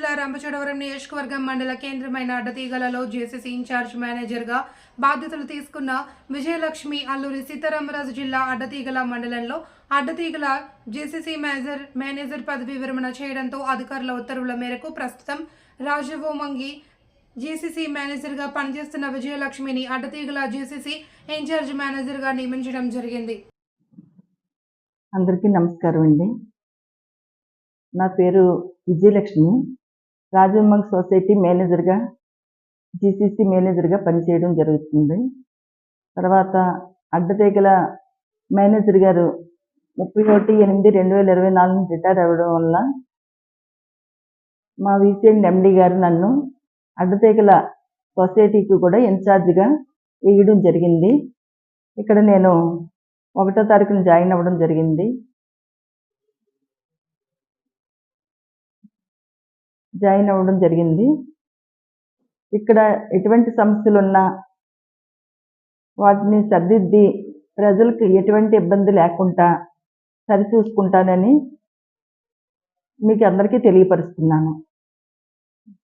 జిల్లా రంపచోడవరం నియోజకవర్గం మండల కేంద్రమైన అడ్డతీగలలో జేసీసీ ఇన్ఛార్జ్ మేనేజర్గా బాధ్యతలు తీసుకున్న విజయలక్ష్మి అల్లూరి సీతారామరాజు జిల్లా అడ్డతీగల మండలంలో అడ్డతీగల జేసీసీ మేనేజర్ పదవి విరమణ చేయడంతో అధికారుల ఉత్తర్వుల మేరకు ప్రస్తుతం రాజవోమంగి జేసీసీ మేనేజర్గా పనిచేస్తున్న విజయలక్ష్మిని అడ్డతీగల జేసీసీ ఇన్ఛార్జ్ మేనేజర్గా నియమించడం జరిగింది. అందరికీ నమస్కారం అండి. నా పేరు విజయలక్ష్మి. రాజవోమంగి సొసైటీ మేనేజర్గా జీసీసీ మేనేజర్గా పనిచేయడం జరుగుతుంది. తర్వాత అడ్డతీగల మేనేజర్ గారు 31/8/2024 రిటైర్ అవ్వడం వల్ల మా వీసీఎండ్ ఎండి గారు నన్ను అడ్డతీగల సొసైటీకి కూడా ఇన్ఛార్జిగా వేయడం జరిగింది. ఇక్కడ నేను 1వ తారీఖున జాయిన్ అవ్వడం జరిగింది. ఇక్కడ ఎటువంటి సమస్యలు ఉన్నా వాటిని సరిదిద్ది ప్రజలకు ఎటువంటి ఇబ్బంది లేకుండా సరిచూసుకుంటానని మీకు అందరికీ తెలియపరుస్తున్నాను.